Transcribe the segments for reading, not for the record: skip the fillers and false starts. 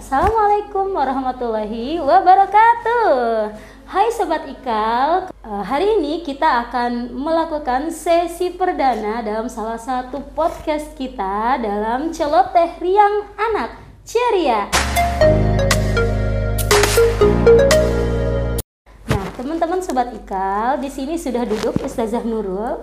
Assalamualaikum warahmatullahi wabarakatuh. Hai Sobat Ikal, hari ini kita akan melakukan sesi perdana dalam salah satu podcast kita dalam Celoteh Riang Anak Ceria. Nah, teman-teman Sobat Ikal, di sini sudah duduk Ustazah Nurul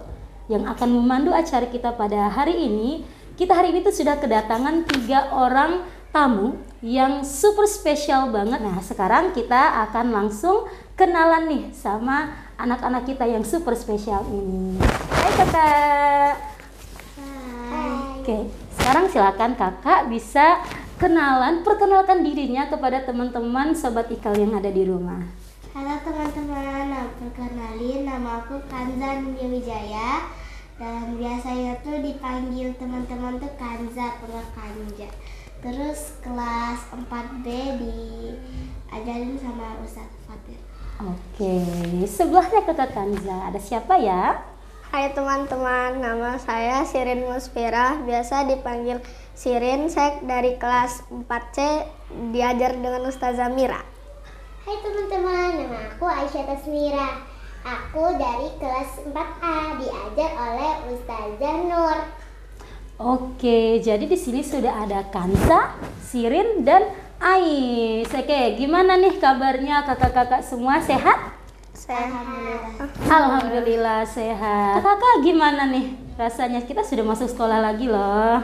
yang akan memandu acara kita pada hari ini. Kita hari ini tuh sudah kedatangan 3 orang tamu yang super spesial banget. Nah, sekarang kita akan langsung kenalan nih sama anak-anak kita yang super spesial ini. Hai kakak. Hai. Oke, sekarang silakan kakak bisa perkenalkan dirinya kepada teman-teman Sobat Ikal yang ada di rumah. Halo teman-teman, perkenalin nama aku Kanza Nindya Wijaya dan biasanya tuh dipanggil teman-teman tuh Kanza atau Kanja. Terus kelas 4B diajarin sama Ustadz Fatir. Oke, sebelahnya kakak Kanza ada siapa ya? Hai teman-teman, nama saya Sirin Musfirah, biasa dipanggil Sirin. Saya dari kelas 4C, diajar dengan Ustazah Mira. Hai teman-teman, nama aku Aisyah Tasmira. Aku dari kelas 4A, diajar oleh Ustazah Nur. Oke, jadi di sini sudah ada Kanza, Sirin, dan Ais. Oke, gimana nih kabarnya kakak-kakak semua, sehat? Alhamdulillah sehat. Kakak gimana nih rasanya? Kita sudah masuk sekolah lagi loh.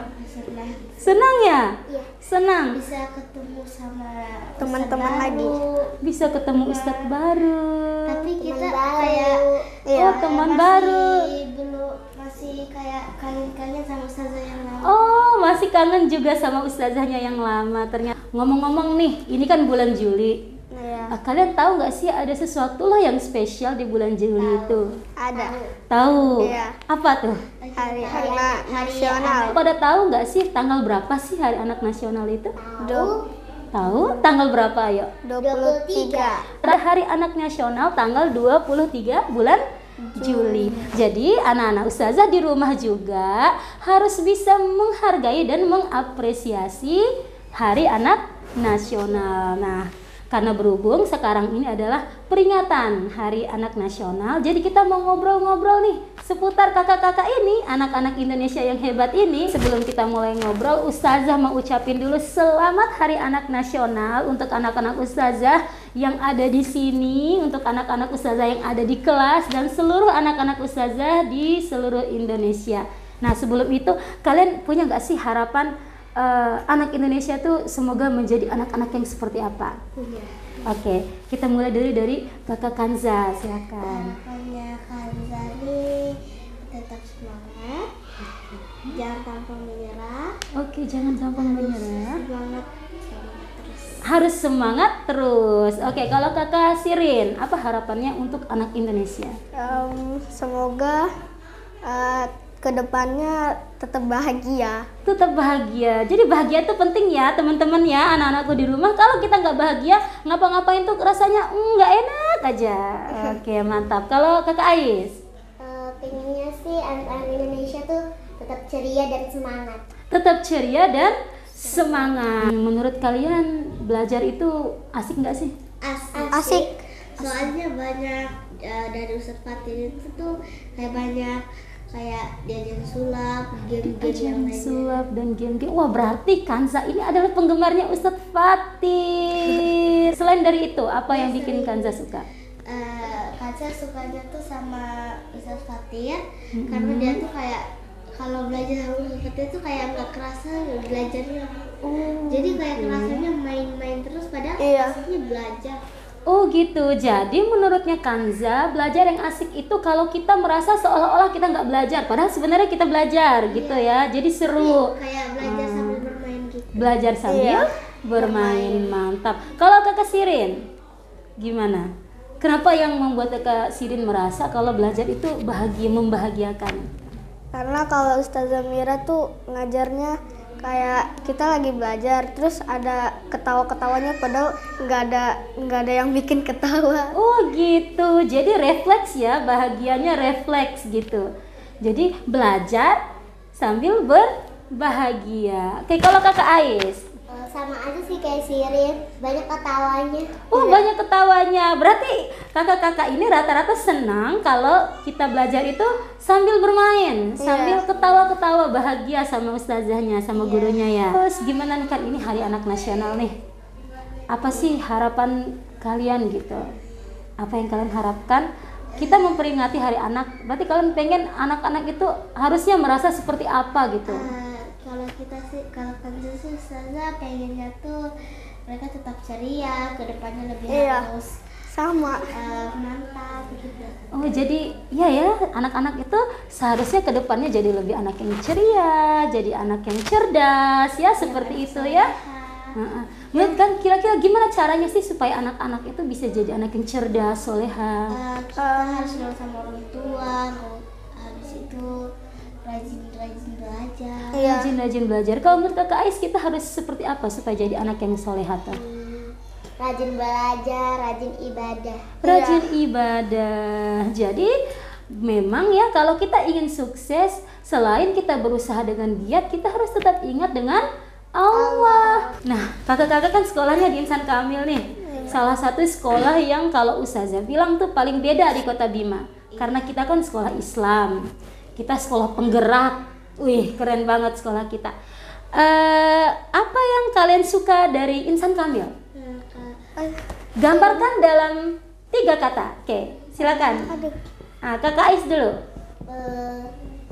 Senang ya? Iya. Senang. Bisa ketemu sama Teman-teman Ustadz lagi. baru. Bisa ketemu Ustadz baru. Tapi kita baru. kayak Oh, teman baru. Masih kayak kangen-kangen sama ustazah yang lama. Oh, masih kangen juga sama ustazahnya yang lama. Ternyata ngomong-ngomong nih, ini kan bulan Juli. Iya, Kalian tahu nggak sih ada sesuatu loh yang spesial di bulan Juli itu? ada Tahu? Iya. Apa tuh? Hari Anak Nasional. Pada tahu nggak sih tanggal berapa sih Hari Anak Nasional itu? Tahu? Tanggal berapa ayo? 23. Hari Anak Nasional tanggal 23 bulan Juli. Jadi anak-anak ustazah di rumah juga harus bisa menghargai dan mengapresiasi Hari Anak Nasional. Nah, karena berhubung sekarang ini adalah peringatan Hari Anak Nasional, jadi kita mau ngobrol-ngobrol nih seputar kakak-kakak ini, anak-anak Indonesia yang hebat ini. Sebelum kita mulai ngobrol, ustazah mau ucapin dulu selamat Hari Anak Nasional untuk anak-anak ustazah yang ada di sini, untuk anak-anak ustazah yang ada di kelas, dan seluruh anak-anak ustazah di seluruh Indonesia. Nah, sebelum itu kalian punya nggak sih harapan anak Indonesia tuh semoga menjadi anak-anak yang seperti apa? Oke, kita mulai dari kakak Kanza, silakan. Harapannya Kanza nih tetap semangat, jangan gampang menyerah. Oke, jangan gampang menyerah. Semangat terus. Harus semangat terus. Oke, kalau kakak Sirin, apa harapannya untuk anak Indonesia? Semoga kedepannya tetap bahagia. Tetap bahagia. Jadi bahagia itu penting ya teman-teman ya, anak-anakku di rumah. Kalau kita nggak bahagia, ngapa-ngapain tuh rasanya nggak enak aja. Oke, mantap. Kalau kakak Ais? Pengennya sih anak-anak Indonesia tuh tetap ceria dan semangat. Tetap ceria dan semangat. Menurut kalian belajar itu asik nggak sih? Asik. Soalnya banyak dari Ustadz Fatir itu tuh kayak diajarin sulap, game-game yang lainnya. Sulap dan game-game. Wah, berarti Kanza ini adalah penggemarnya Ustadz Fatir. Selain dari itu, apa yang bikin Kanza suka? Kanza sukanya tuh sama Ustadz Fatir karena dia tuh kayak kalau belajar sama Ustadz Fatir tuh kayak nggak kerasa belajarnya. Jadi kayak kerasanya main-main terus padahal aslinya belajar. Oh gitu, jadi menurutnya Kanza belajar yang asik itu kalau kita merasa seolah-olah kita nggak belajar, padahal sebenarnya kita belajar gitu ya, jadi seru. Kayak belajar sambil bermain gitu. Belajar sambil bermain, mantap. Kalau kakak Sirin, gimana? Kenapa yang membuat kakak Sirin merasa kalau belajar itu membahagiakan? Karena kalau Ustazah Mira tuh ngajarnya kayak kita lagi belajar terus ada ketawa-ketawanya padahal nggak ada yang bikin ketawa. Oh gitu, jadi refleks ya, bahagianya refleks gitu. Jadi belajar sambil berbahagia. Oke, kalau kakak Ais? sama aja sih kayak Sirin, banyak ketawanya. Oh, banyak ketawanya. Berarti kakak-kakak ini rata-rata senang kalau kita belajar itu sambil bermain, sambil ketawa-ketawa bahagia sama ustazahnya, sama gurunya ya. Terus gimana nih kan ini Hari Anak Nasional nih? Apa sih harapan kalian gitu? Apa yang kalian harapkan? Kita memperingati Hari Anak, berarti kalian pengen anak-anak itu harusnya merasa seperti apa gitu? Kalau kita sih, kalau Kanza sih Ustazah pengennya tuh mereka tetap ceria, kedepannya lebih harus sama mantap gitu. Oh jadi ya anak-anak itu seharusnya kedepannya jadi lebih anak yang ceria, jadi anak yang cerdas ya seperti itu ya. Menurut kan kira-kira gimana caranya sih supaya anak-anak itu bisa jadi anak yang cerdas, soleha? Kita harus nurut sama orang tua, habis itu rajin belajar. Rajin belajar. Kalau menurut kakak Ais kita harus seperti apa supaya jadi anak yang soleha tuh? Rajin belajar, rajin ibadah. Rajin ibadah. Jadi memang ya kalau kita ingin sukses, selain kita berusaha dengan giat, kita harus tetap ingat dengan Allah. Nah, kakak-kakak kan sekolahnya di Insan Kamil nih. Salah satu sekolah yang kalau Ustazah bilang tuh paling beda di Kota Bima. Karena kita kan sekolah Islam. Kita sekolah penggerak. Wih, keren banget sekolah kita. Apa yang kalian suka dari Insan Kamil? Gambarkan dalam 3 kata. Oke, silakan. Kakak Ais dulu.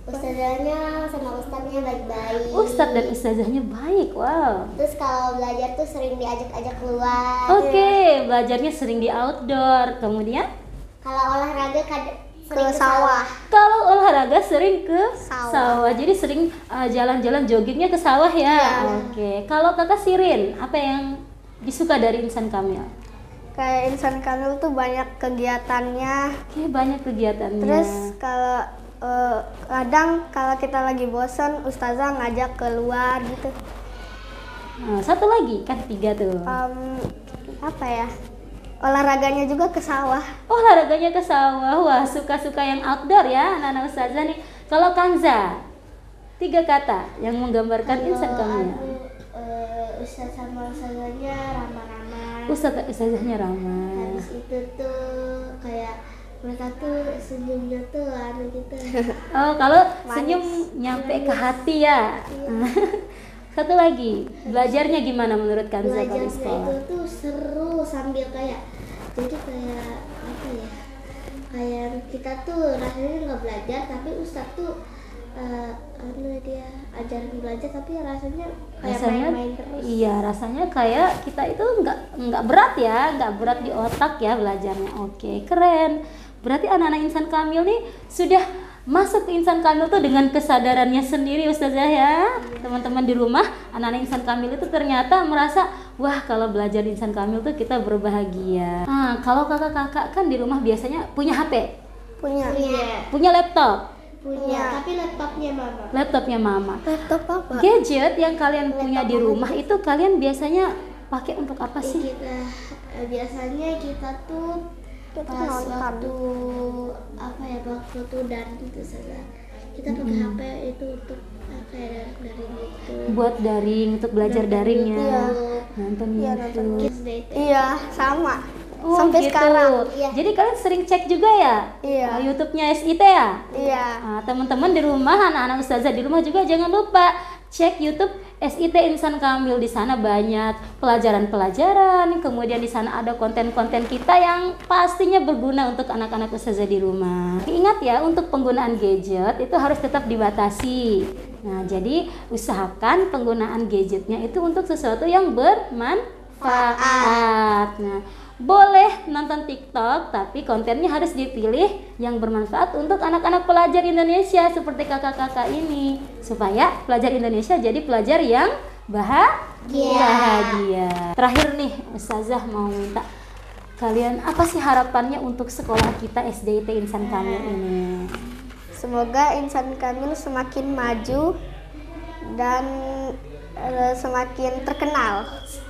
Ustazahnya sama ustadznya baik-baik. Ustadz dan ustazahnya baik, wow. Terus kalau belajar tuh sering diajak-ajak keluar. Oke, belajarnya sering di outdoor. Kemudian? Kalau olahraga sering ke sawah. Kalau olahraga sering ke sawah. Jadi sering jalan-jalan joggingnya ke sawah ya. Oke. Kalau kakak Sirin, apa yang disuka dari Insan Kamil? Kayak Insan Kamil tuh banyak kegiatannya. Oke, banyak kegiatannya. Terus kalau kadang kalau kita lagi bosan, ustazah ngajak keluar gitu. Satu lagi kan 3 tuh. Apa ya? Olahraganya juga ke sawah. Olahraganya ke sawah. Wah, suka-suka yang outdoor ya anak-anak ustazah nih. Kalau Kanza, 3 kata yang menggambarkan Insan Kamil. Ustaz sama ustazahnya ramah-ramah. Ustazahnya ramah. Habis itu tuh kayak mereka tuh senyumnya tuh aneh gitu. Oh, kalau senyum nyampe ke hati ya. Satu lagi, belajarnya gimana menurut Kanza kalau di sekolah? Belajarnya itu tuh seru sambil kayak, jadi kayak apa ya? Kayak kita tuh rasanya nggak belajar tapi ustaz tuh dia ajarin belajar tapi rasanya kayak main-main terus. Iya, rasanya kayak kita itu nggak berat ya, nggak berat di otak ya belajarnya. Oke, keren. Berarti anak-anak Insan Kamil nih sudah masuk ke Insan Kamil tuh dengan kesadarannya sendiri Ustazah ya. Teman-teman di rumah, anak-anak Insan Kamil itu ternyata merasa, wah kalau belajar di Insan Kamil tuh kita berbahagia. Kalau kakak-kakak kan di rumah biasanya punya HP? Punya laptop? Tapi laptopnya mama. Laptopnya mama. Laptop apa? Gadget yang kalian punya di rumah itu kalian biasanya pakai untuk apa sih? Biasanya kita tuh pas waktu waktu daring itu saja kita pakai HP itu untuk kayak daring itu. Buat daring, untuk belajar daringnya. Nonton YouTube. Iya, sama. Sampai gitu. Sekarang. Iya. Jadi kalian sering cek juga ya? Iya. YouTube-nya SIT ya? Iya. Teman-teman di rumah, anak-anak ustazah di rumah juga jangan lupa cek YouTube SIT Insan Kamil. Di sana banyak pelajaran-pelajaran, kemudian di sana ada konten-konten kita yang pastinya berguna untuk anak-anak ustazah di rumah. Ingat ya, untuk penggunaan gadget itu harus tetap dibatasi. Nah, jadi usahakan penggunaan gadgetnya itu untuk sesuatu yang bermanfaat. Nah, boleh nonton TikTok, tapi kontennya harus dipilih yang bermanfaat untuk anak-anak pelajar Indonesia seperti kakak-kakak ini, supaya pelajar Indonesia jadi pelajar yang bahagia. Terakhir nih, Ustazah mau minta kalian apa sih harapannya untuk sekolah kita SDIT Insan Kamil ini? Semoga Insan Kamil semakin maju dan semakin terkenal.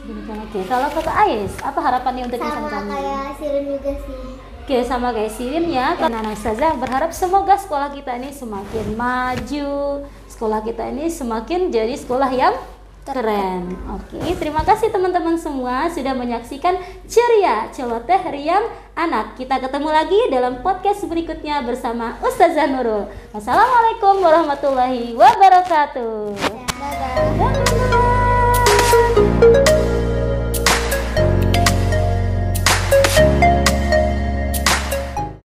Oke, kalau kakak Ais, apa harapannya untuk Insan Kamil? Sama kayak Sirin juga sih. Oke, sama kayak Sirin ya. Karena anak Ustazah berharap semoga sekolah kita ini semakin maju, sekolah kita ini semakin jadi sekolah yang Keren. Oke, terima kasih teman-teman semua sudah menyaksikan Ceria Celoteh Riang Anak. Kita ketemu lagi dalam podcast berikutnya bersama Ustazah Nurul. Wassalamualaikum warahmatullahi wabarakatuh. Dadah.